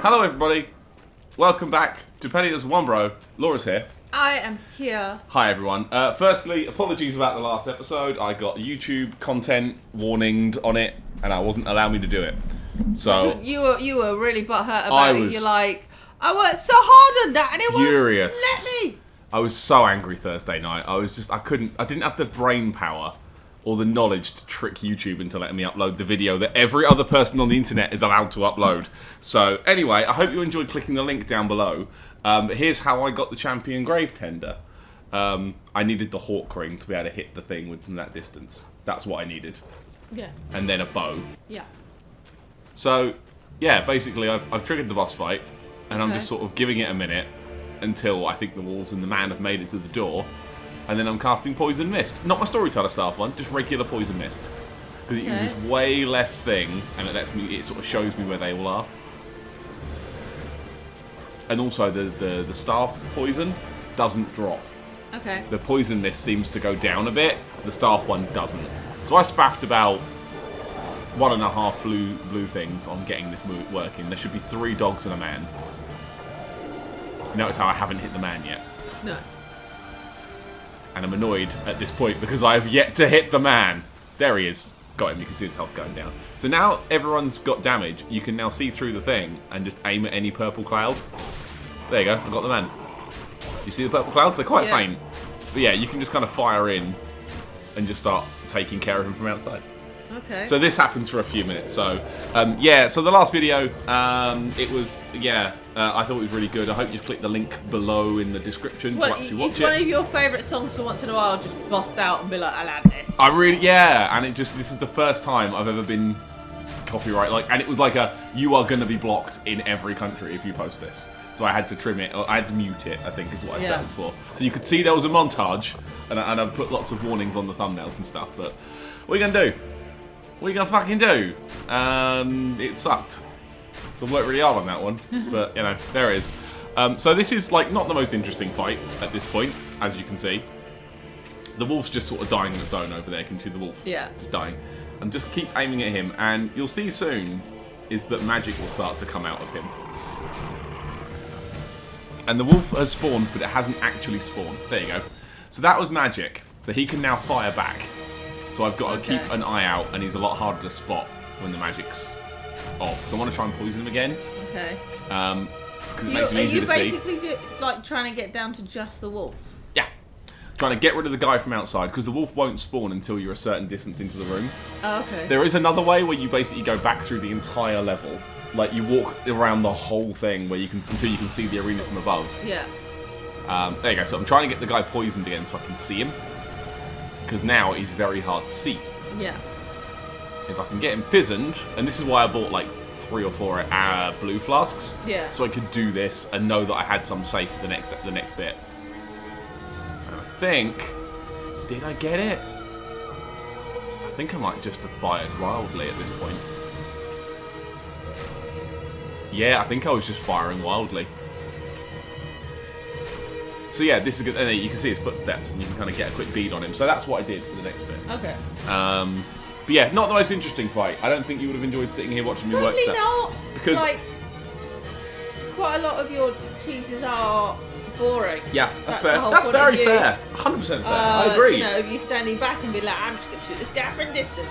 Hello everybody, welcome back to Penny Does One Bro. Laura's here. I am here. Hi everyone. Firstly, apologies about the last episode. I got YouTube content warninged on it and I wasn't allowing me to do it. So You were really butthurt about it. You're like, I worked so hard on that and it furious. won't let me. I was so angry Thursday night. I didn't have the brain power or the knowledge to trick YouTube into letting me upload the video that every other person on the internet is allowed to upload. So anyway, I hope you enjoyed clicking the link down below. Here's how I got the champion Gravetender. I needed the hawk ring to be able to hit the thing within that distance. That's what I needed. Yeah. And then a bow. Yeah. So, yeah, basically I've triggered the boss fight, and I'm just sort of giving it a minute until I think the wolves and the man have made it to the door. And then I'm casting Poison Mist. Not my Storyteller staff one, just regular Poison Mist. Because it uses way less thing, and it sort of shows me where they all are. And also the staff poison doesn't drop. Okay. The Poison Mist seems to go down a bit, the staff one doesn't. So I spaffed about 1.5 blue things on getting this working. There should be 3 dogs and a man. You notice how I haven't hit the man yet? No. And I'm annoyed at this point because I have yet to hit the man. There he is. Got him. You can see his health going down. So now everyone's got damage. You can now see through the thing and just aim at any purple cloud. There you go. I got the man. You see the purple clouds? They're quite faint. But yeah, you can just kind of fire in and just start taking care of him from outside. Okay. So this happens for a few minutes. So, yeah, so the last video, it was, I thought it was really good. I hope you click the link below in the description to actually watch it. It's one of your favourite songs, so once in a while I'll just bust out and be like, I'll add this. And this is the first time I've ever been copyright, and it was like you are going to be blocked in every country if you post this. So I had to trim it, or I had to mute it, I think is what I set it for. So you could see there was a montage, and I put lots of warnings on the thumbnails and stuff, but what are you going to do? What are you going to fucking do? It sucked. So I worked really hard on that one. But, you know, there it is. So this is, not the most interesting fight at this point, as you can see. The wolf's just sort of dying in the zone over there. You can see the wolf just dying. And just keep aiming at him. And you'll see soon is that magic will start to come out of him. And the wolf has spawned, but it hasn't actually spawned. There you go. So that was magic. So he can now fire back. So I've got to keep an eye out, and he's a lot harder to spot when the magic's off. So I want to try and poison him again. Okay. Because it makes him easier to see. Are you basically trying to get down to just the wolf? Yeah. Trying to get rid of the guy from outside, because the wolf won't spawn until you're a certain distance into the room. Oh, okay. There is another way where you basically go back through the entire level. Like, you walk around the whole thing where until you can see the arena from above. Yeah. There you go. So I'm trying to get the guy poisoned again so I can see him. Because now he's very hard to see. Yeah. If I can get him poisoned, and this is why I bought 3 or 4 blue flasks. Yeah. So I could do this and know that I had some safe for the next bit. And I think, did I get it? I think I might just have fired wildly at this point. Yeah, I think I was just firing wildly. So yeah, this is good. And you can see his footsteps, and you can kind of get a quick bead on him. So that's what I did for the next bit. Okay. But yeah, not the most interesting fight. I don't think you would have enjoyed sitting here watching me work. Probably not. Because quite a lot of your cheeses are boring. Yeah, that's fair. That's very fair. 100% fair. I agree. You know, if you're standing back and be like, I'm just going to shoot this guy from distance.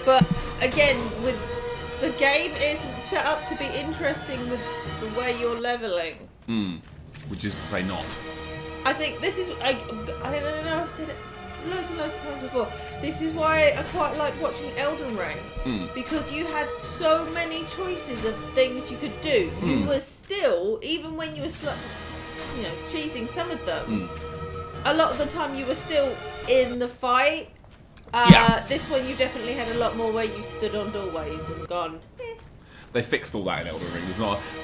But again, with the game isn't set up to be interesting with the way you're leveling. Which is to say not. I think this is, I don't know, I've said it loads and loads of times before. This is why I quite like watching Elden Ring. Because you had so many choices of things you could do. You were still, even when you were cheesing some of them, a lot of the time you were still in the fight. This one you definitely had a lot more where you stood on doorways and gone, They fixed all that in Elden Ring.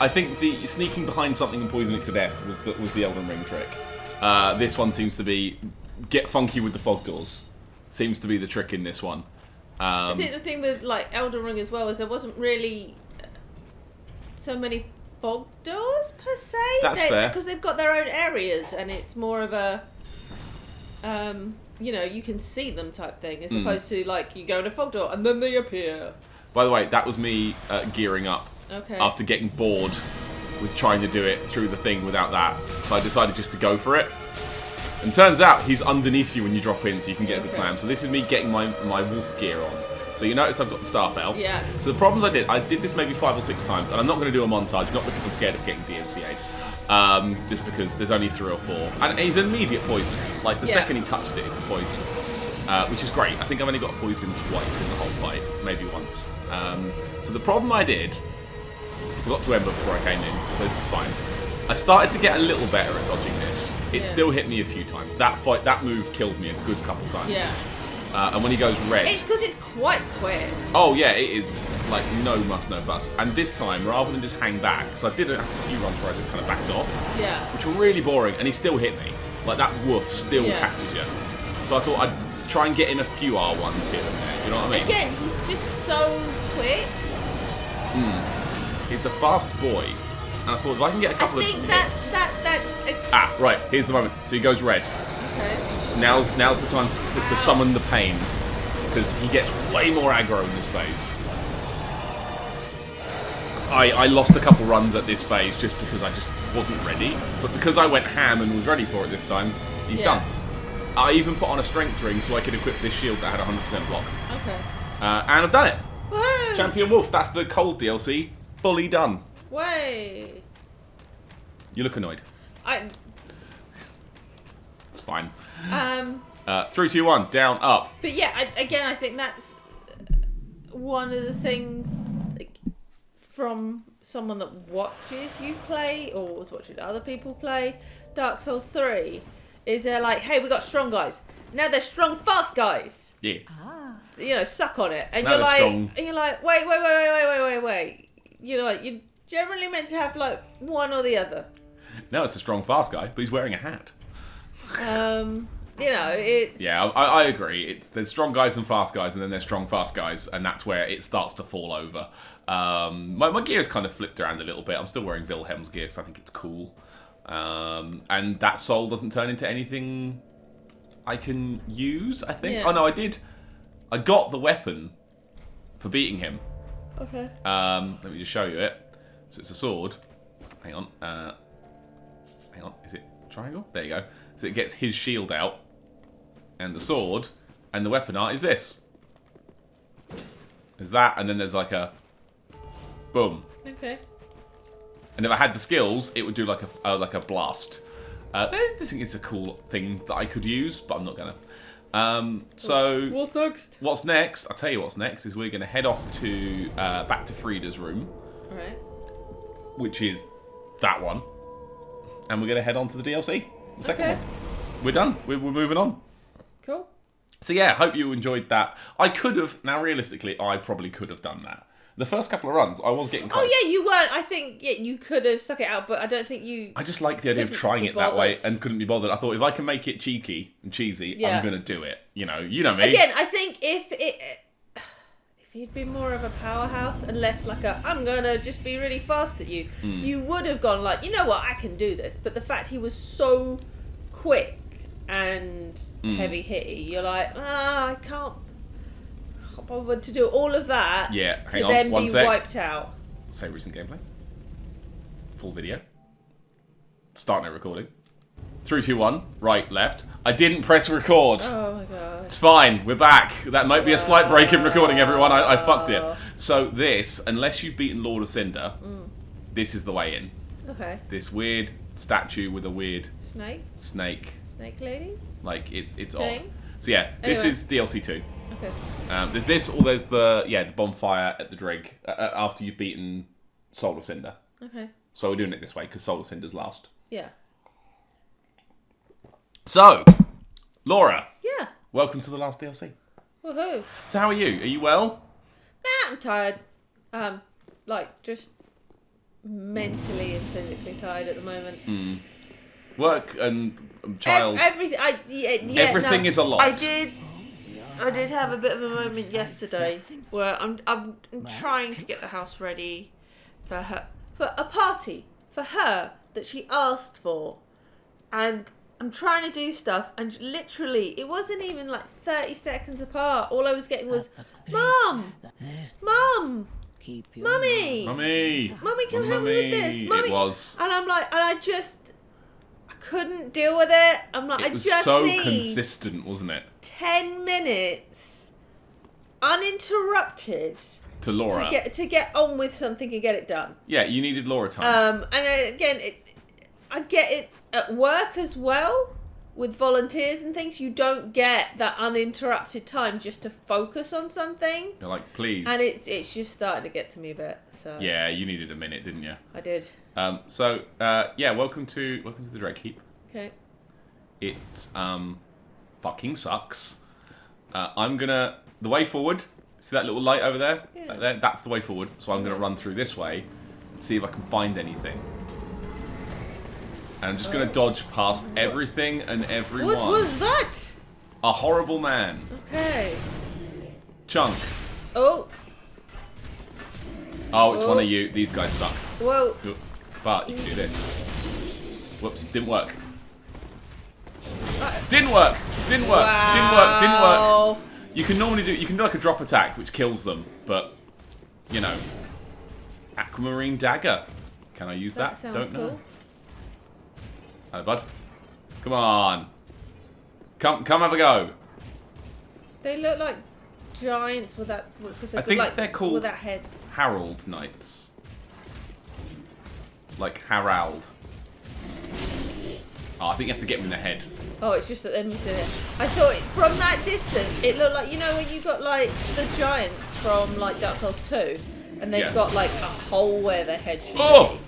I think the sneaking behind something and poisoning it to death was the Elden Ring trick. This one seems to be get funky with the fog doors. Seems to be the trick in this one. I think the thing with Elden Ring as well is there wasn't really so many fog doors per se. That's fair. Because they've got their own areas and it's more of a you can see them type thing as opposed to you go in a fog door and then they appear. By the way, that was me gearing up Okay. After getting bored with trying to do it through the thing without that. So I decided just to go for it. And turns out he's underneath you when you drop in, so you can get a good slam. So this is me getting my wolf gear on. So you notice I've got the staff out. Yeah. So the problems I did this maybe 5 or 6 times, and I'm not going to do a montage, not because I'm scared of getting DMCA'd, just because there's only 3 or 4. And he's an immediate poison. Like, the second he touches it, it's a poison. Which is great. I think I've only got to poison him twice in the whole fight, maybe once. So the problem I did, I forgot to ember before I came in, so this is fine. I started to get a little better at dodging this. It still hit me a few times. That move killed me a good couple times. Yeah. And when he goes red... It's because it's quite quick. Oh, yeah, it is, like, no muss, no fuss. And this time, rather than just hang back, because I did a few runs where I just kind of backed off. Yeah. Which were really boring, and he still hit me. Like, that woof still catches you. So I thought I'd try and get in a few R1s here and there. You know what I mean? Again, he's just so quick. It's a fast boy. And I thought if I can get a couple of hits... Ah, right, here's the moment. So he goes red. Okay. Now's the time to summon the pain. Because he gets way more aggro in this phase. I lost a couple runs at this phase just because I just wasn't ready. But because I went ham and was ready for it this time, he's done. I even put on a strength ring so I could equip this shield that had 100% block. Okay. And I've done it. Whoa. Champion Wolf, that's the cold DLC. Fully done. Way. You look annoyed. It's fine. 3, 2, 1, down, up. But yeah, I think that's one of the things from someone that watches you play or was watching other people play Dark Souls 3 is they're like, hey, we got strong guys. Now they're strong, fast guys. Yeah. So, you know, suck on it. And now you're like, wait. You know, you're generally meant to have like one or the other. No, it's a strong, fast guy, but he's wearing a hat. You know, it's... Yeah, I agree. There's strong guys and fast guys, and then there's strong, fast guys, and that's where it starts to fall over. My gear is kind of flipped around a little bit. I'm still wearing Wilhelm's gear because I think it's cool. And that soul doesn't turn into anything I can use, I think. Yeah. Oh, no, I did. I got the weapon for beating him. Okay. Let me just show you it. So it's a sword. Hang on. Hang on. Is it triangle? There you go. So it gets his shield out. And the sword. And the weapon art is this. There's that. And then there's like a... Boom. Okay. And if I had the skills, it would do like a blast. I just think it's a cool thing that I could use, but I'm not going to. So... What's next? What's next? I'll tell you what's next. Is we're going to head off to... back to Frida's room. Alright. Which is that one. And we're going to head on to the DLC. The second one. We're done. We're moving on. Cool. So yeah, hope you enjoyed that. I could have... Now, realistically, I probably could have done that. The first couple of runs, I was getting close. Oh yeah, you weren't. I think you could have stuck it out, but I don't think you... I just like the idea of trying it that way and couldn't be bothered. I thought if I can make it cheeky and cheesy, I'm going to do it. You know me. Again, I think if you'd been more of a powerhouse and less like I'm going to just be really fast at you, you would have gone like, you know what, I can do this. But the fact he was so quick and heavy hitty, you're like, I can't bother to do all of that to then be wiped out. Say recent gameplay. Full video. Start no recording. 3, 2, 1. Right, left. I didn't press record. Oh my god. It's fine. We're back. That might be a slight break in recording, everyone. I fucked it. So this, unless you've beaten Lord of Cinder, this is the way in. Okay. This weird statue with a weird... Snake. Snake lady? Like, it's odd. So yeah, this is DLC 2. Okay. There's this, or there's the bonfire at the Dreg after you've beaten Soul of Cinder. Okay. So we're doing it this way because Soul of Cinder's last. Yeah. So, Laura. Yeah. Welcome to the last DLC. Woohoo. So how are you? Are you well? Nah, I'm tired. Just mentally and physically tired at the moment. Work and child. Everything. Everything is a lot. I did have a bit of a moment yesterday where I'm trying to get the house ready for her, for a party for her that she asked for, and I'm trying to do stuff, and literally it wasn't even like 30 seconds apart. All I was getting was, Mom, keep your Mummy! Mummy! Mummy, come help me with this. Mummy. It was. And I'm like, and I couldn't deal with it. I'm like, It was I just so need consistent, wasn't it? 10 minutes uninterrupted To Laura. to get on with something and get it done. Yeah, you needed Laura time. And again, I get it at work as well. With volunteers and things, you don't get that uninterrupted time just to focus on something. You're like, please. And it's just starting to get to me a bit. So Yeah, you needed a minute, didn't you? I did. Yeah, welcome to the Dreg Heap. Okay. It fucking sucks. The way forward. See that little light over there? Yeah. Back there? That's the way forward. So I'm gonna run through this way and see if I can find anything. And I'm just gonna dodge past everything and everyone. What was that? A horrible man. Okay. Chunk. Oh. Oh, it's one of you. These guys suck. Well. But you can do this. Whoops, didn't work. Didn't work. Didn't work. Wow. Didn't work. You can normally do like a drop attack, which kills them, but you know, aquamarine dagger. Can I use that? Sounds Don't know. cool. Hello, bud. Come on. Come have a go. They look like giants with that. Because I think they're called without heads. Harold Knights. Like Harald. Oh, I think you have to get them in the head. Oh, it's just that they're missing it. I thought from that distance, it looked like, you know, when you got like the giants from like Dark Souls 2, and they've got like a hole where their head should be.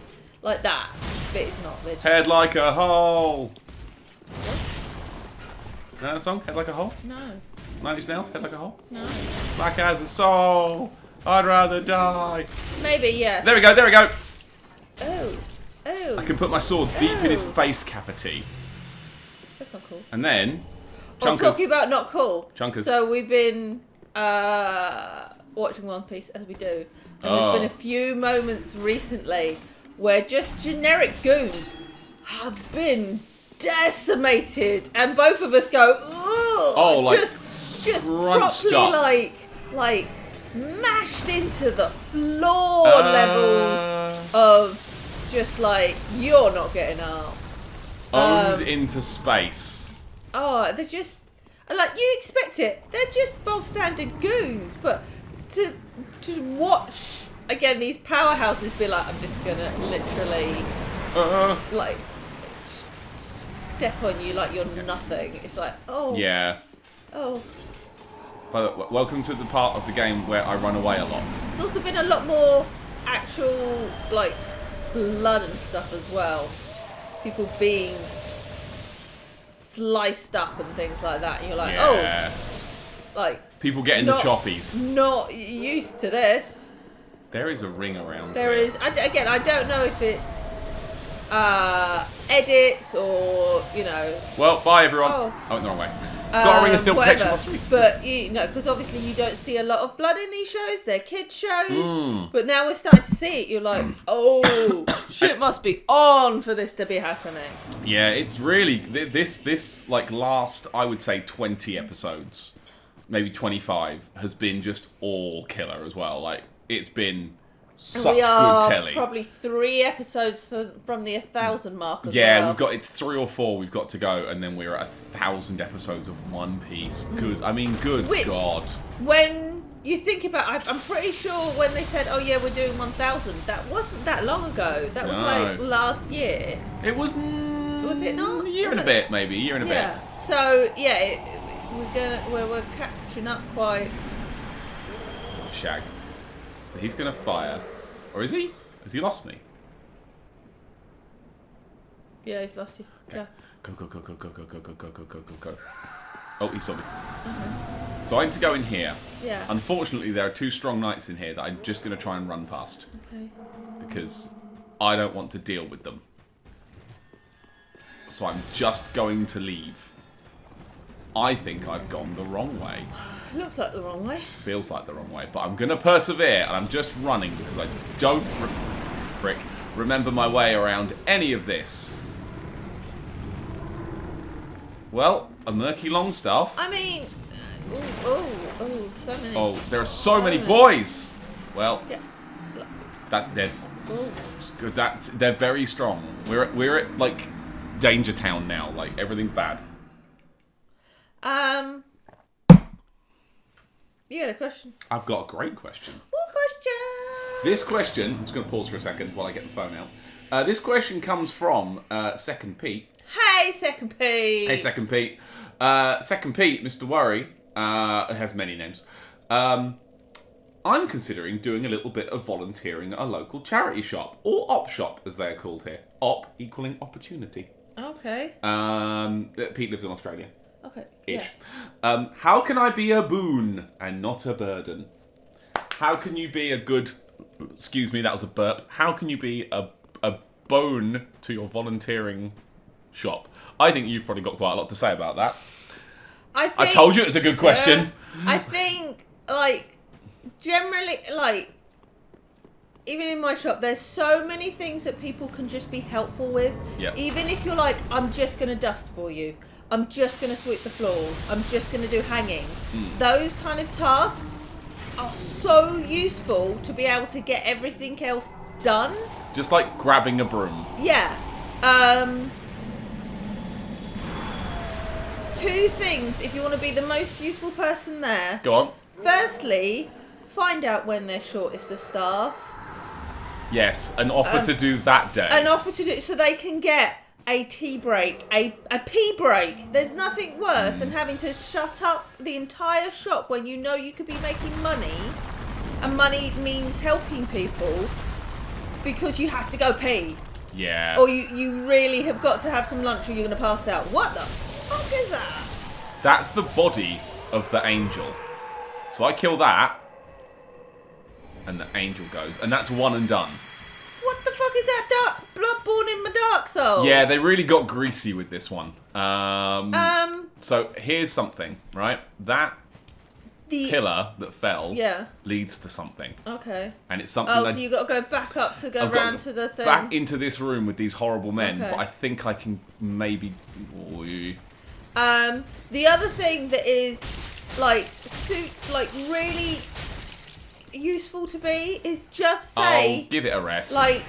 Like that. But it's not. Head like a hole. Know that song? Head like a hole? No. 9 Inch Nails? Head like a hole? No. Black as a soul. I'd rather die. Maybe, yes. There we go, there we go. Oh. Oh. I can put my sword deep in his face cavity. That's not cool. And then... I'm talking about not cool. Chunkers. So we've been watching One Piece, as we do. And there's been a few moments recently where just generic goons have been decimated, and both of us go, ugh, like just scrunched properly up. like mashed into the floor levels of just like, you're not getting out. Owned into space. Oh, they're just like, you expect it. They're just bog standard goons, but to watch again these powerhouses be like, I'm just gonna literally like step on you like you're nothing. It's like, oh Yeah. oh. But welcome to the part of the game where I run away a lot. It's also been a lot more actual like blood and stuff as well. People being sliced up and things like that, and you're like, Yeah. oh, like People getting the choppies. Not used to this. There is a ring around There here. is. Again, I don't know if it's edits or, you know. Well, bye everyone. Oh. I went the wrong way. Got a ring of steel protection whatever. plus 3. But, you know, because obviously you don't see a lot of blood in these shows. They're kids shows. But now we're starting to see it. You're like, oh, shit must be on for this to be happening. Yeah, it's really... This like, last, I would say, 20 episodes, maybe 25, has been just all killer as well. Like, it's been such we are good telly. Probably 3 episodes from the 1,000 mark as Yeah, well. it's 3 or 4 we've got to go, and then we're at 1,000 episodes of One Piece. Good, I mean, good God. When you think about, I'm pretty sure when they said, oh yeah, we're doing 1,000, that wasn't that long ago. That was like last year. It was... Was it not? A year and a bit, maybe. A year and a bit. So yeah, we're catching up quite. Shag. So he's gonna fire. Or is he? Has he lost me? Yeah, he's lost you. Okay. Yeah. Go. Oh, he saw me. So I need to go in here. Yeah. Unfortunately, there are 2 strong knights in here that I'm just gonna try and run past. Okay. Because I don't want to deal with them. So I'm just going to leave. I think I've gone the wrong way. Looks like the wrong way. Feels like the wrong way, but I'm going to persevere, and I'm just running because I don't remember my way around any of this. Well, a murky longstaff. I mean, so many. Oh, there are so many boys. Well, Yeah. They're Ooh. good. They're very strong. We're at like Danger Town now. Like everything's bad. You had a question. I've got a great question. What question? This question, I'm just going to pause for a second while I get the phone out. This question comes from Second Pete. Hey, Second Pete. Hey, Second Pete. Second Pete, Mr. Worry, it has many names. I'm considering doing a little bit of volunteering at a local charity shop, or op shop as they're called here. Op equaling opportunity. Okay. Pete lives in Australia. Okay. Ish. Yeah. How can I be a boon and not a burden? How can you be a good... Excuse me, that was a burp. How can you be a bone to your volunteering shop? I think you've probably got quite a lot to say about that. I told you it was a good question. I think, like, generally, like, even in my shop, there's so many things that people can just be helpful with. Yeah. Even if you're like, I'm just going to dust for you. I'm just going to sweep the floors. I'm just going to do hanging. Those kind of tasks are so useful to be able to get everything else done. Just like grabbing a broom. Yeah. Two things if you want to be the most useful person there. Go on. Firstly, find out when they're shortest of staff. Yes, an offer to do that day. An offer to do so they can get a tea break, a pee break. There's nothing worse than having to shut up the entire shop when you know you could be making money, and money means helping people because you have to go pee. Yeah. Or you really have got to have some lunch or you're going to pass out. What the fuck is that? That's the body of the angel. So I kill that, and the angel goes, and that's one and done. What the fuck is that? Bloodborne in my Dark Souls? Yeah, they really got greasy with this one. So here's something, right? That pillar that fell leads to something. Okay. And it's something so you got to go back up to go round to the thing? Back into this room with these horrible men, Okay. but I think I can maybe... The other thing that is, like, really useful to be is just say... I'll give it a rest. Like,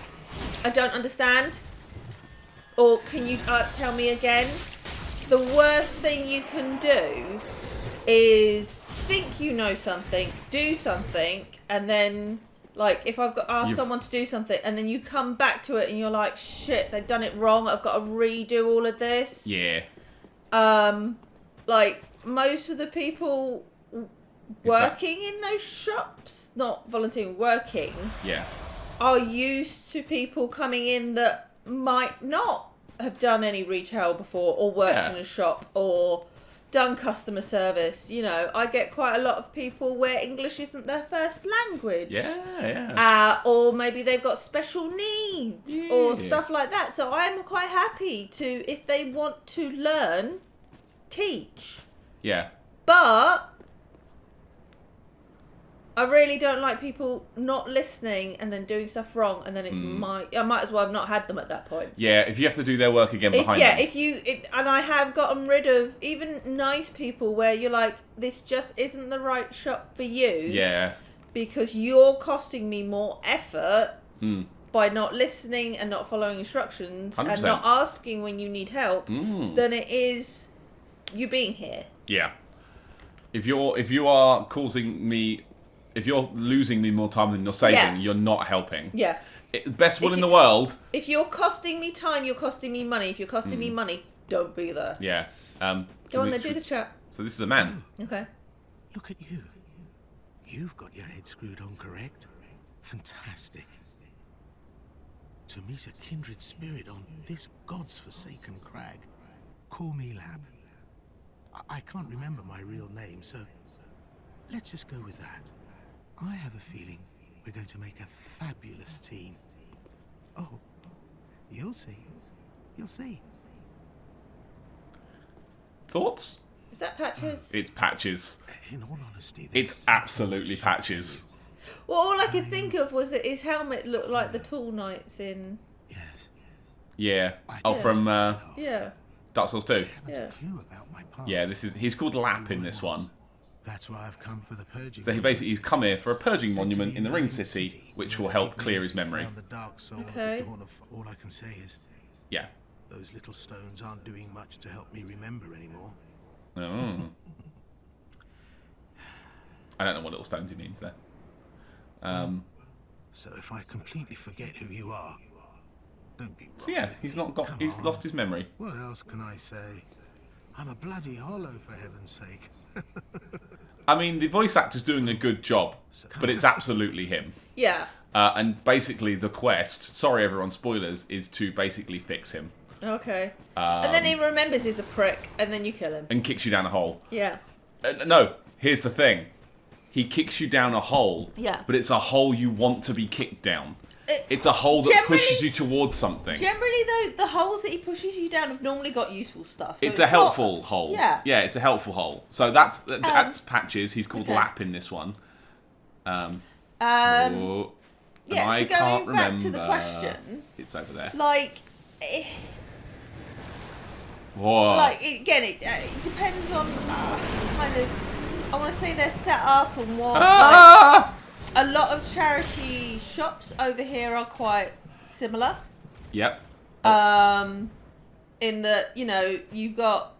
I don't understand. Or can you tell me again? The worst thing you can do is think you know something, do something, and then, like, if I've got asked someone to do something, and then you come back to it and you're like, shit, they've done it wrong, I've got to redo all of this. Yeah. Like, most of the people working in those shops, not volunteering, working, are used to people coming in that might not have done any retail before, or worked in a shop, or done customer service. You know, I get quite a lot of people where English isn't their first language. Or maybe they've got special needs or stuff like that. So I'm quite happy to, if they want to learn, teach. Yeah. But I really don't like people not listening and then doing stuff wrong, and then it's I might as well have not had them at that point. Yeah, if you have to do their work again behind them. And I have gotten rid of even nice people where you're like, this just isn't the right shop for you. Yeah. Because you're costing me more effort by not listening and not following instructions 100%. and not asking when you need help than it is you being here. Yeah. If you are causing me... If you're losing me more time than you're saving, you're not helping. Yeah. Best will in the world. If you're costing me time, you're costing me money. If you're costing me money, don't be there. Yeah. Go on then, do the chat. So this is a man. Okay. Look at you. You've got your head screwed on correct. Fantastic. To meet a kindred spirit on this god's forsaken crag. Call me Lab. I can't remember my real name, so let's just go with that. I have a feeling we're going to make a fabulous team. Oh, you'll see. You'll see. Thoughts? Is that Patches? It's Patches. In all honesty, It's absolutely Patches. Well, all I could think of was that his helmet looked like the Tall Knights in... Yes. Yeah. From Yeah. Dark Souls 2. Yeah. Clue about my past. Yeah, he's called Lap in this one. That's why I've come for the purging. So he's come here for a purging monument in the Ring City, which will help clear his memory. Okay. All I can say is, Yeah. those little stones aren't doing much to help me remember anymore. Oh. I don't know what little stones he means there. So if I completely forget who you are, don't be So yeah, he's lost his memory. What else can I say? I'm a bloody hollow, for heaven's sake. I mean, the voice actor's doing a good job, but it's absolutely him. Yeah. And basically the quest, sorry everyone, spoilers, is to basically fix him. Okay. And then he remembers he's a prick, and then you kill him. And kicks you down a hole. Yeah. No, here's the thing. He kicks you down a hole, Yeah. but it's a hole you want to be kicked down. It's a hole that pushes you towards something. Generally, though, the holes that he pushes you down have normally got useful stuff. So it's a helpful hole. Yeah. Yeah, it's a helpful hole. So that's Patches. He's called Lap in this one. Yeah, I so can't going back remember. to the question, It's over there. like, Whoa. like again, it depends on kind of. I want to say their setup and what. Like, a lot of charity shops over here are quite similar. Yep. In that, you know, you've got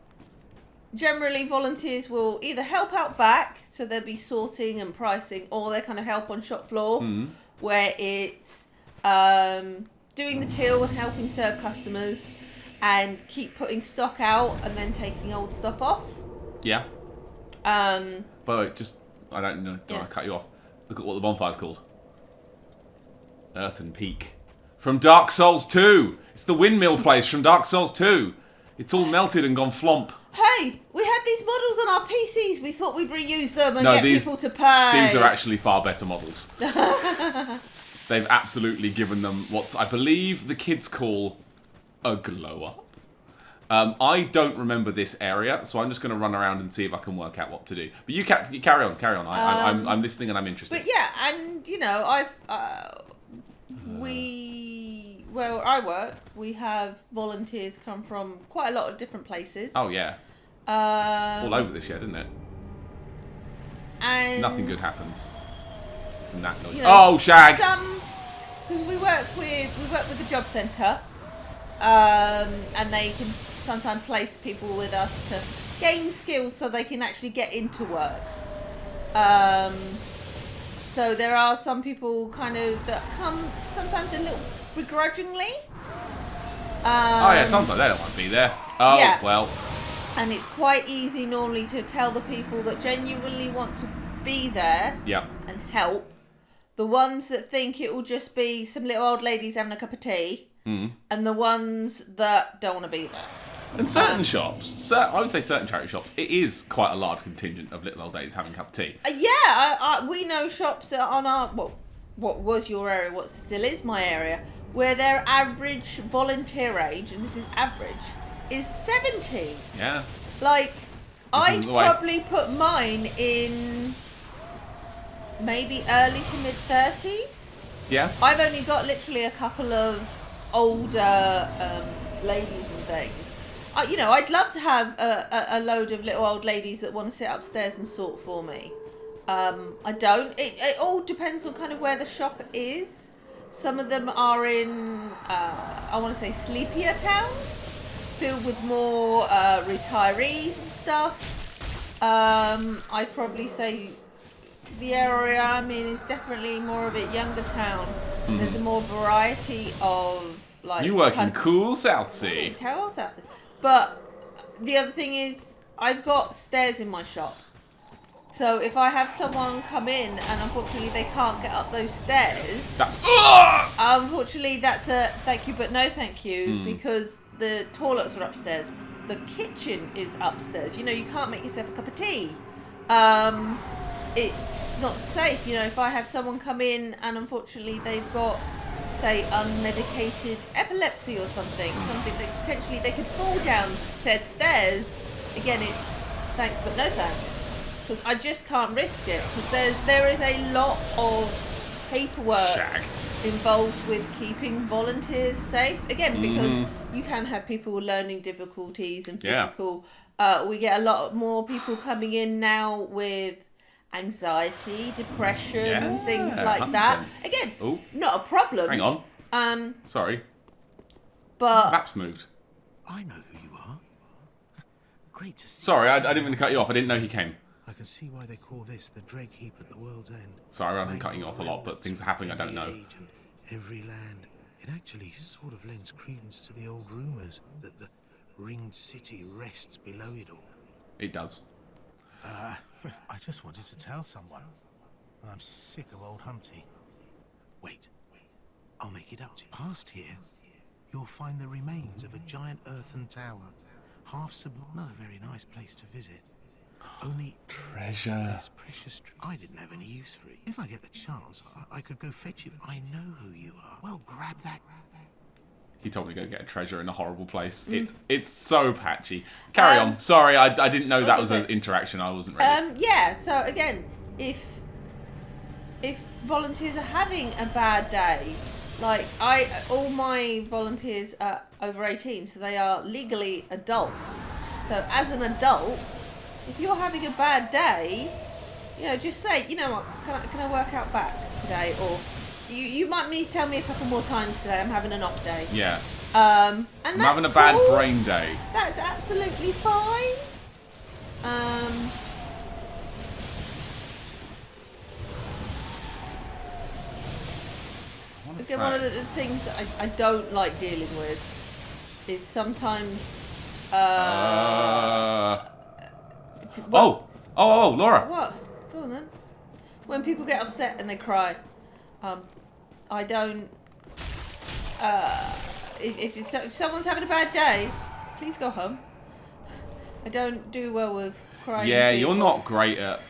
generally volunteers will either help out back, so there'll be sorting and pricing, or they kind of help on shop floor, where it's doing the till and helping serve customers and keep putting stock out and then taking old stuff off. Yeah. Um, But I don't know. Don't Yeah. want to cut you off. Look at what the bonfire's called. Earthen Peak. From Dark Souls 2. It's the windmill place from Dark Souls 2. It's all melted and gone flomp. Hey, we had these models on our PCs. We thought we'd reuse them and No, get these- people to pay. These are actually far better models. They've absolutely given them what I believe the kids call a glow up. I don't remember this area, so I'm just going to run around and see if I can work out what to do. But you carry on. I'm listening and I'm interested. But yeah, and you know, where I work, we have volunteers come from quite a lot of different places. Oh yeah, all over this year, didn't it? And Nothing good happens. And that noise. you know, Oh, shag! Because we work with the job centre, and they can sometimes place people with us to gain skills so they can actually get into work. So there are some people kind of that come sometimes a little begrudgingly. Oh yeah, sounds like they don't want to be there. Oh Yeah. well. And it's quite easy normally to tell the people that genuinely want to be there Yeah. and help. The ones that think it will just be some little old ladies having a cup of tea, and the ones that don't want to be there. And certain shops, I would say certain charity shops, it is quite a large contingent of little old ladies having a cup of tea. We know shops that on our what was your area, what still is my area, where their average volunteer age, and this is average, is 70. Yeah. Like, I'd isn't the way. probably put mine in maybe early to mid 30s. Yeah. I've only got literally a couple of older ladies and things. You know, I'd love to have a load of little old ladies that want to sit upstairs and sort for me. I don't. It all depends on kind of where the shop is. Some of them are in, I want to say, sleepier towns, filled with more retirees and stuff. I'd probably say the area I'm in is definitely more of a younger town. There's a more variety of, like... You work in cool Southsea. Cool Southsea. But the other thing is, I've got stairs in my shop. So if I have someone come in and unfortunately they can't get up those stairs, That's... unfortunately that's a thank you but no thank you, because the toilets are upstairs. The kitchen is upstairs. You know, you can't make yourself a cup of tea. It's not safe. You know, if I have someone come in and unfortunately they've got, say, unmedicated epilepsy or something that potentially they could fall down said stairs, again, it's thanks but no thanks. Because I just can't risk it. Because there is a lot of paperwork involved with keeping volunteers safe. Again, because you can have people with learning difficulties and physical We get a lot more people coming in now with anxiety, depression, and things like 100%. that. Again, not a problem. Hang on. Sorry. But Maps moved. I know who you are. Great to see Sorry, you. I didn't mean to cut you off. I didn't know he came. I can see why they call this the Dreg Heap at the world's end. Sorry, rather than cutting you off a lot, but things are happening I don't know. Every age and every land. It actually sort of lends credence to the old rumours that the ringed city rests below it all. It does. I just wanted to tell someone. I'm sick of old Humpty. Wait, I'll make it up to you. Past here, you'll find the remains of a giant earthen tower. Not a very nice place to visit. Only Treasure. there's precious. I didn't have any use for it. If I get the chance, I could go fetch it. I know who you are. Well, grab that. He told me to go get a treasure in a horrible place. It's so patchy. Carry on. Sorry, I didn't know that was an interaction. I wasn't ready. yeah. So again, if volunteers are having a bad day, like all my volunteers are over 18, so they are legally adults. So as an adult, if you're having a bad day, just say, you know what, can I work out back today? Or you might need to tell me a couple more times today, I'm having an off day. Yeah. And I'm having a bad cool. brain day. That's absolutely fine. Again, one of the things that I don't like dealing with is sometimes. Laura. What? Go on then. When people get upset and they cry, I don't. If someone's having a bad day, please go home. I don't do well with crying. Yeah, people. you're not great at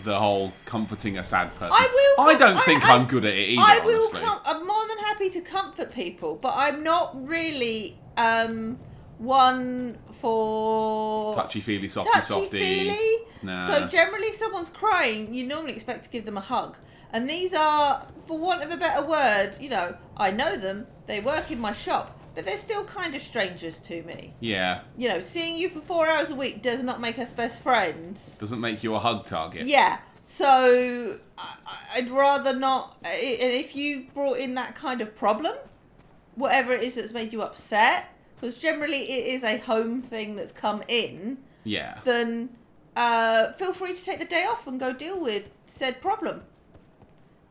the whole comforting a sad person. I don't think I'm good at it either. I will. Honestly. I'm more than happy to comfort people, but I'm not really one for Touchy-feely, softy-softy. Nah. So generally, if someone's crying, you normally expect to give them a hug. And these are, for want of a better word, I know them. They work in my shop, but they're still kind of strangers to me. Yeah. Seeing you for 4 hours a week does not make us best friends. Doesn't make you a hug target. Yeah. So I'd rather not. And if you've brought in that kind of problem, whatever it is that's made you upset, because generally it is a home thing that's come in. Yeah. Then feel free to take the day off and go deal with said problem.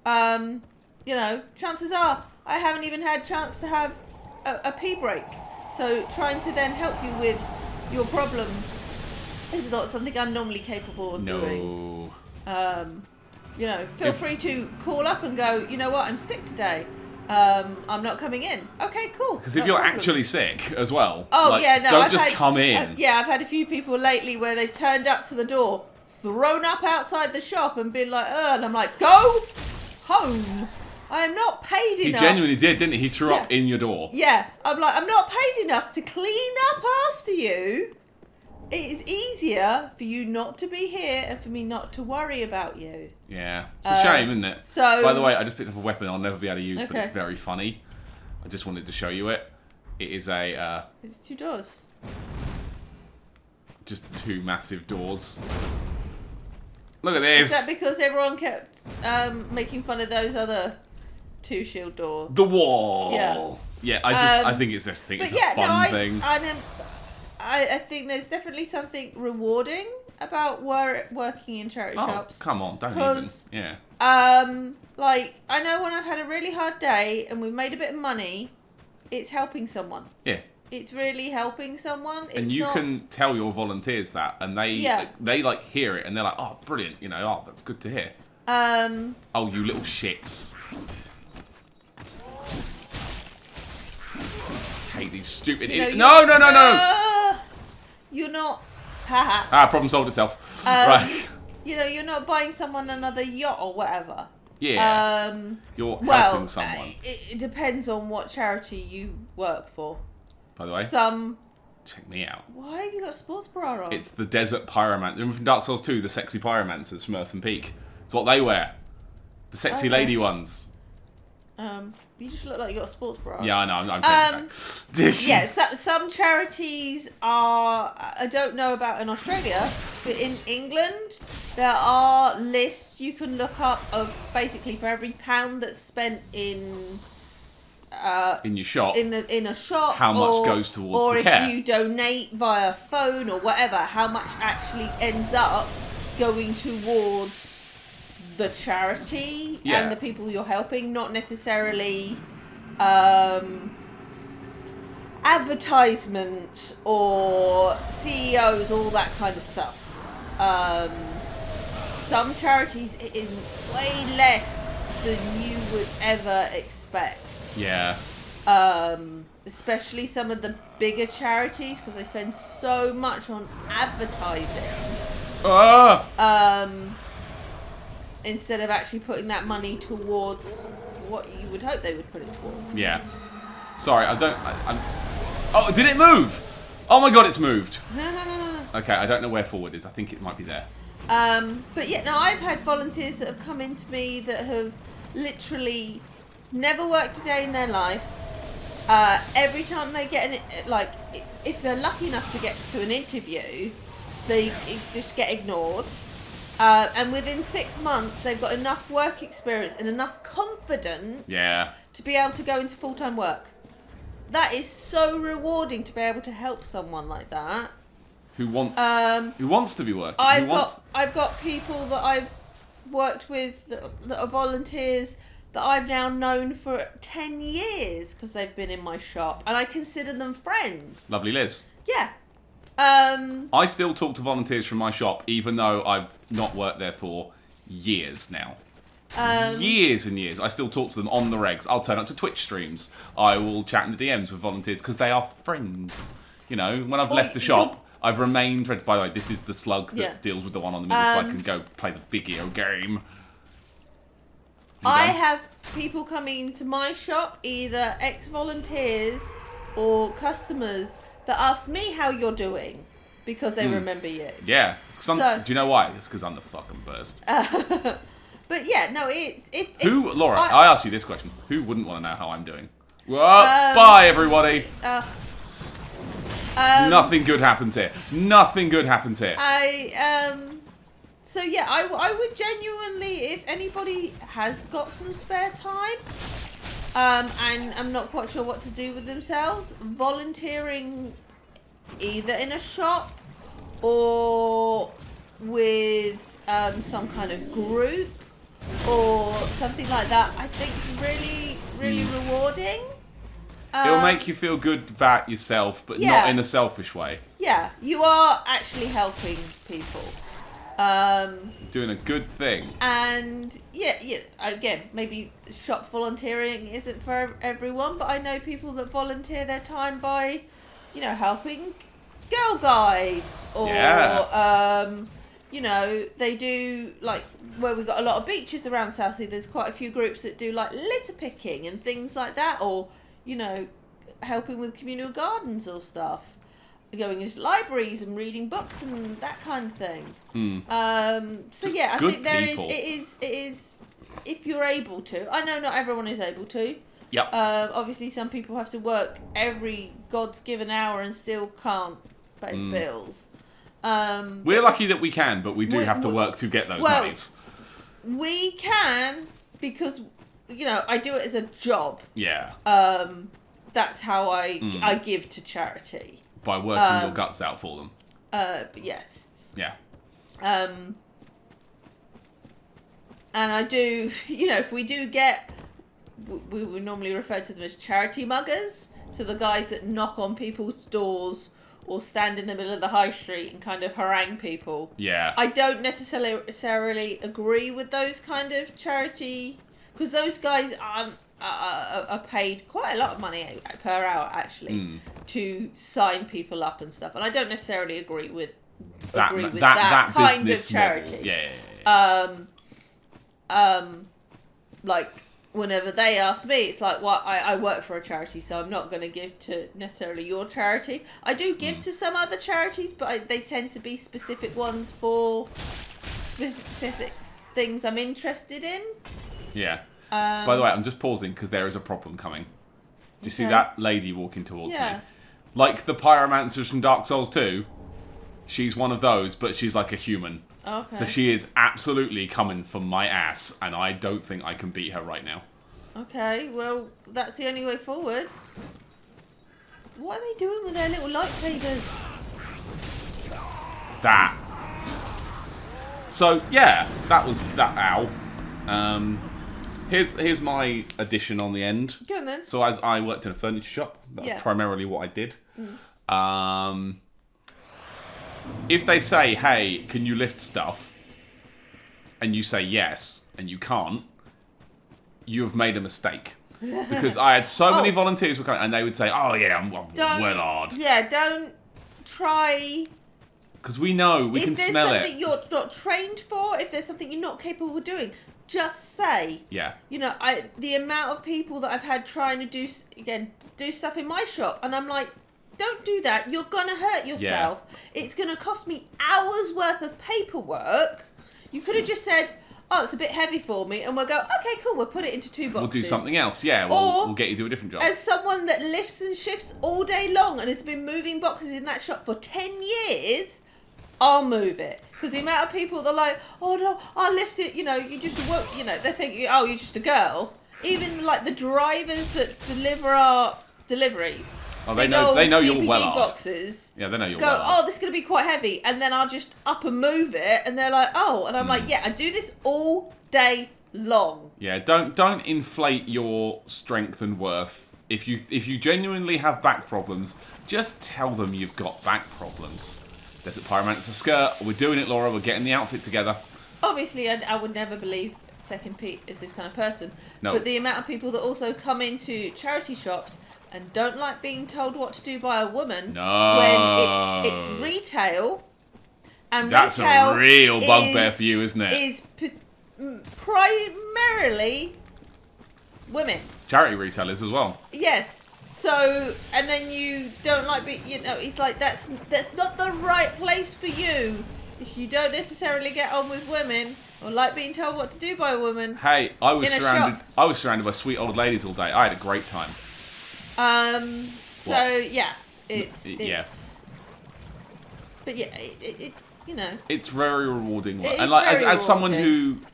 Chances are I haven't even had a chance to have a pee break. So trying to then help you with your problem is not something I'm normally capable of doing. Feel free to call up and go, you know what, I'm sick today. I'm not coming in. Okay, cool. Because if you're actually sick as well, I've just come in. I've had a few people lately where they've turned up to the door, thrown up outside the shop and been like, and I'm like, go home. I am not paid enough. He genuinely did, didn't he? He threw up in your door. Yeah. I'm like, I'm not paid enough to clean up after you. It is easier for you not to be here and for me not to worry about you. Yeah. It's a shame, isn't it? So, by the way, I just picked up a weapon I'll never be able to use, but it's Okay. very funny. I just wanted to show you it. It is a... It's 2 doors. just 2 massive doors. Look at this! Is that because everyone kept making fun of those other 2 shield doors? The wall! Yeah. Yeah, I think it's just a fun thing. I think there's definitely something rewarding about working in charity shops. Come on, don't even. Yeah. I know when I've had a really hard day and we've made a bit of money, it's helping someone. Yeah. It's really helping someone. And you can tell your volunteers that, and they hear it, and they're like, "Oh, brilliant! That's good to hear." Oh, you little shits! Hate these stupid idiots. No! You're not. Problem solved itself. Right. You're not buying someone another yacht or whatever. Yeah. You're helping someone. It depends on what charity you work for. By the way, check me out. Why have you got a sports bra on? It's the Desert Pyromancer. Remember from Dark Souls 2, the sexy pyromancers from Earthen Peak? It's what they wear. The sexy lady ones. You just look like you got a sports bra. Yeah, I know. I'm yeah, some charities are. I don't know about in Australia, but in England there are lists you can look up of basically for every £1 that's spent in your shop. In a shop, how much goes towards the care? Or if you donate via phone or whatever, how much actually ends up going towards the charity and the people you're helping, not necessarily advertisements or CEOs, all that kind of stuff. Some charities, it is way less than you would ever expect. Yeah. Especially some of the bigger charities, because they spend so much on advertising. Instead of actually putting that money towards what you would hope they would put it towards. Yeah. Sorry, I'm... Oh, did it move? Oh my god, it's moved. Okay, I don't know where forward is. I think it might be there. But yeah, no, I've had volunteers that have come into me that have literally never worked a day in their life. Every time they get if they're lucky enough to get to an interview, they just get ignored. And within 6 months, they've got enough work experience and enough confidence to be able to go into full-time work. That is so rewarding to be able to help someone like that. Who wants to be working. I've got people that I've worked with that are volunteers that I've now known for 10 years because they've been in my shop, and I consider them friends. Lovely Liz. Yeah. I still talk to volunteers from my shop, even though I've not worked there for years now. Years and years. I still talk to them on the regs. I'll turn up to Twitch streams. I will chat in the DMs with volunteers because they are friends. You know, when I've left the shop, I've remained friends. By the way, this is the slug that deals with the one on the middle, so I can go play the video game. I have people coming into my shop, either ex-volunteers or customers, that ask me how you're doing because they remember you. Yeah. Do you know why? It's because I'm the fucking best. But yeah, no, it's... Laura, I asked you this question. Who wouldn't want to know how I'm doing? Well, bye, everybody. Nothing good happens here. Nothing good happens here. So yeah, I would genuinely, if anybody has got some spare time, and I'm not quite sure what to do with themselves, volunteering either in a shop or with some kind of group or something like that, I think is really, really rewarding. It'll make you feel good about yourself, but not in a selfish way. Yeah, you are actually helping people. Doing a good thing. And yeah, again, maybe shop volunteering isn't for everyone, but I know people that volunteer their time by, helping Girl Guides or, they do, where we've got a lot of beaches around Southsea, there's quite a few groups that do, litter picking and things like that, or, helping with communal gardens or stuff. Going into libraries and reading books and that kind of thing. So yeah, I think it is if you're able to. I know not everyone is able to. Yep. Obviously some people have to work every God's given hour and still can't pay the bills. We're lucky that we can, but we do have to work to get those monies. We can because I do it as a job. Yeah. That's how I give to charity. By working your guts out for them. But yes. Yeah. And I do, if we do get, we would normally refer to them as charity muggers. So the guys that knock on people's doors or stand in the middle of the high street and kind of harangue people. Yeah. I don't necessarily agree with those kind of charity, because those guys are paid quite a lot of money per hour actually to sign people up and stuff, and I don't necessarily agree with that kind of charity. Model. Yeah. Like whenever they ask me, it's like, well, I work for a charity, so I'm not going to give to necessarily your charity. I do give to some other charities, but they tend to be specific ones for specific things I'm interested in. Yeah. By the way, I'm just pausing because there is a problem coming. Do you see Okay. that lady walking towards Yeah. me? Like the pyromancers from Dark Souls 2, she's one of those, but she's like a human. Okay. So she is absolutely coming for my ass, and I don't think I can beat her right now. Okay, well, that's the only way forward. What are they doing with their little lightsabers? That. So yeah, that was that. Ow. Here's my addition on the end. Go on then. So as I worked in a furniture shop, that's Yeah. primarily what I did. If they say, "Hey, can you lift stuff?" and you say yes, and you can't, you have made a mistake. Because I had so many volunteers who were coming, and they would say, "Oh yeah, I'm well hard." Yeah, don't try. Because we know, we can smell If there's it. something you're not trained for, if there's something you're not capable of doing, just say. Yeah. You know, the amount of people that I've had trying to do stuff in my shop, and I'm like, don't do that. You're gonna hurt yourself. It's gonna cost me hours worth of paperwork. You could have just said, "Oh, it's a bit heavy for me," and we'll go, "Okay, cool. We'll put it into 2 boxes." We'll do something else. Yeah, Or- we'll get you to do a different job. As someone that lifts and shifts all day long and has been moving boxes in that shop for 10 years, I'll move it. Because the amount of people that are like, "Oh no, I'll lift it," you know, you just won't, you know, they're thinking, "Oh, you're just a girl." Even like the drivers that deliver our deliveries. Oh, they big know- old they know you're DPD well hard. boxes. Yeah, they know you're Go, well. "Oh, this is going to be quite heavy." And then I'll just up and move it. And they're like, "Oh." And I'm like, "Yeah, I do this all day long." Yeah, don't inflate your strength and worth. If you genuinely have back problems, just tell them you've got back problems. Desert Pyromancer skirt. We're doing it, Laura. We're getting the outfit together. Obviously, I would never believe Second Pete is this kind of person. No. But the amount of people that also come into charity shops and don't like being told what to do by a woman No. when it's retail. And That's retail a real bugbear is- for you, isn't it? Is primarily women. Charity retailers as well. Yes. So, and then you don't like you know, it's like that's not the right place for you if you don't necessarily get on with women or like being told what to do by a woman. Hey, I was In a surrounded. shop. I was surrounded by sweet old ladies all day. I had a great time. So What? yeah, it's Yeah. But yeah, it you know. It's very rewarding work. It And is like very as someone who rewarding.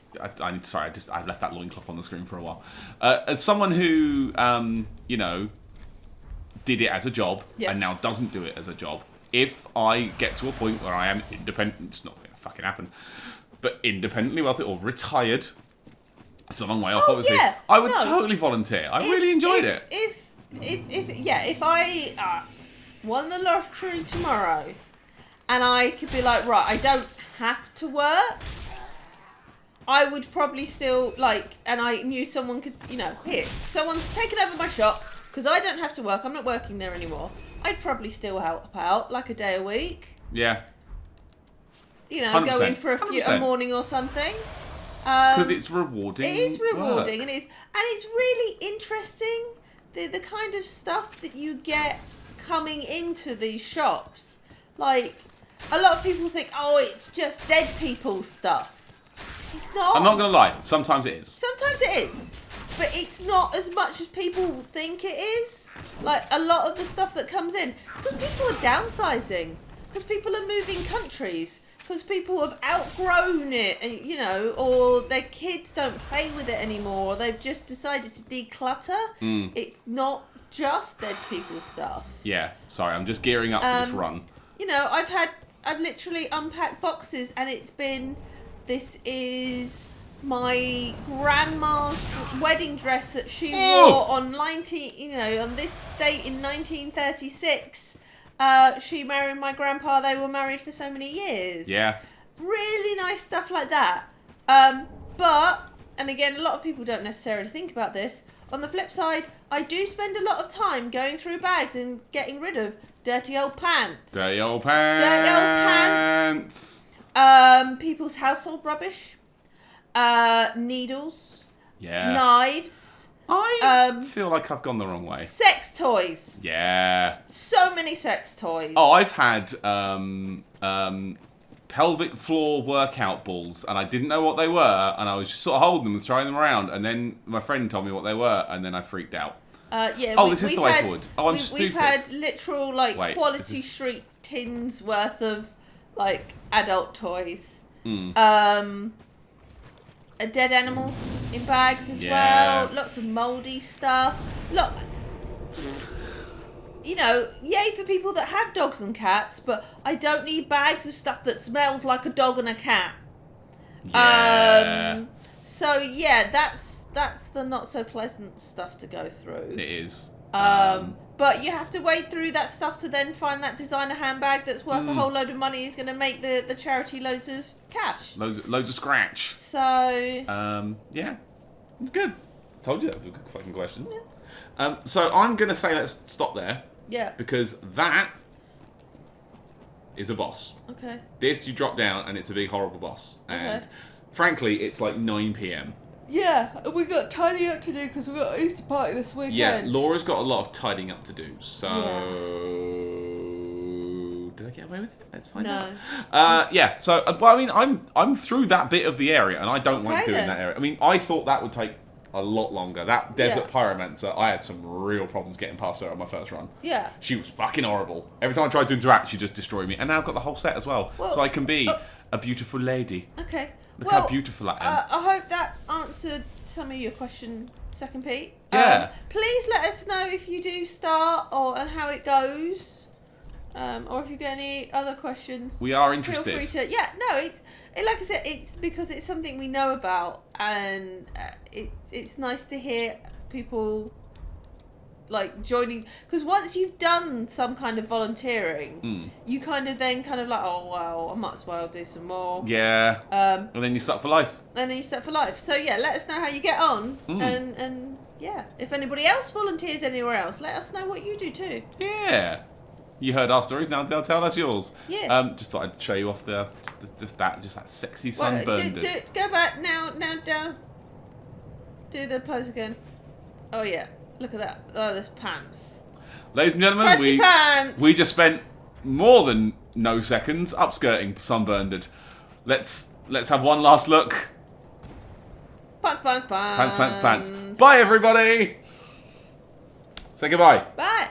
I've left that loincloth on the screen for a while. As someone who you know, did it as a job Yeah. and now doesn't do it as a job. If I get to a point where I am independent, it's not gonna fucking happen. But independently wealthy or retired, it's a long way off, Oh, obviously. yeah. I would No. totally volunteer. I really enjoyed it. If I won the lottery tomorrow and I could be like, right, I don't have to work, I would probably still like, and I knew someone could, you know, here, someone's taken over my shop because I don't have to work, I'm not working there anymore. I'd probably still help out like a day a week, Yeah. you know, 100%, go in for a 100%. morning or something. Because it's rewarding. It is rewarding, work. and it's really interesting the kind of stuff that you get coming into these shops. Like a lot of people think, oh, it's just dead people's stuff. It's not. I'm not going to lie. Sometimes it is. Sometimes it is, but it's not as much as people think it is. Like a lot of the stuff that comes in, because people are downsizing, because people are moving countries, because people have outgrown it, and you know, or their kids don't play with it anymore, or they've just decided to declutter. It's not just dead people's stuff. Yeah. Sorry, I'm just gearing up for this run. You know, I've literally unpacked boxes, and it's been, this is my grandma's wedding dress that she wore on on this date in 1936. She married my grandpa. They were married for so many years. Yeah. Really nice stuff like that. But, and again, a lot of people don't necessarily think about this. On the flip side, I do spend a lot of time going through bags and getting rid of dirty old pants. Dirty old pants. Dirty old pants. People's household rubbish. Needles. Yeah. Knives. I feel like I've gone the wrong way. Sex toys. Yeah. So many sex toys. Oh, I've had pelvic floor workout balls, and I didn't know what they were, and I was just sort of holding them and throwing them around, and then my friend told me what they were, and then I freaked out. This is the way forward. Oh, I'm stupid. We've had literal, like, Wait, quality street tins worth of, like, adult toys. Dead animals in bags as well. Lots of mouldy stuff. Look, you know, yay for people that have dogs and cats, but I don't need bags of stuff that smells like a dog and a cat. Yeah. So yeah, that's the not so pleasant stuff to go through. It is. But you have to wade through that stuff to then find that designer handbag that's worth a whole load of money. Is going to make the charity loads of cash. Loads of scratch. So yeah, it's good. Told you that was a good fucking question. Yeah. So I'm gonna say let's stop there. Yeah. Because that is a boss. Okay. This you drop down and it's a big horrible boss. And Okay. frankly, it's like 9 p.m. Yeah, we got tidy up to do because we got Easter party this weekend. Yeah, Laura's got a lot of tidying up to do. So did I get away with it? Let's find out. Yeah. So well, I mean, I'm through that bit of the area, and I don't like doing that area. I mean, I thought that would take a lot longer. That desert pyromancer, I had some real problems getting past her on my first run. Yeah. She was fucking horrible. Every time I tried to interact, she just destroyed me. And now I've got the whole set as well, so I can be a beautiful lady. Okay. Look how beautiful I am. I hope that answered some of your question, Second Pete. Yeah. Please let us know if you do start and how it goes, or if you get any other questions. We are interested. Feel free to. Yeah. No, like I said, it's because it's something we know about, and it's nice to hear people like joining, because once you've done some kind of volunteering, you kind of like, oh well, I might as well do some more. Yeah. And then you're stuck for life. So yeah, let us know how you get on, and yeah, if anybody else volunteers anywhere else, let us know what you do too. Yeah. You heard our stories, now they'll tell us yours. Yeah. Just thought I'd show you off just that sexy sunburned. Go back now down. Do the pose again. Oh yeah. Look at that. Oh, there's pants. Ladies and gentlemen, pants. we just spent more than no seconds upskirting sunburned. Let's have one last look. Pants. Pants. Bye everybody. Say goodbye. Bye.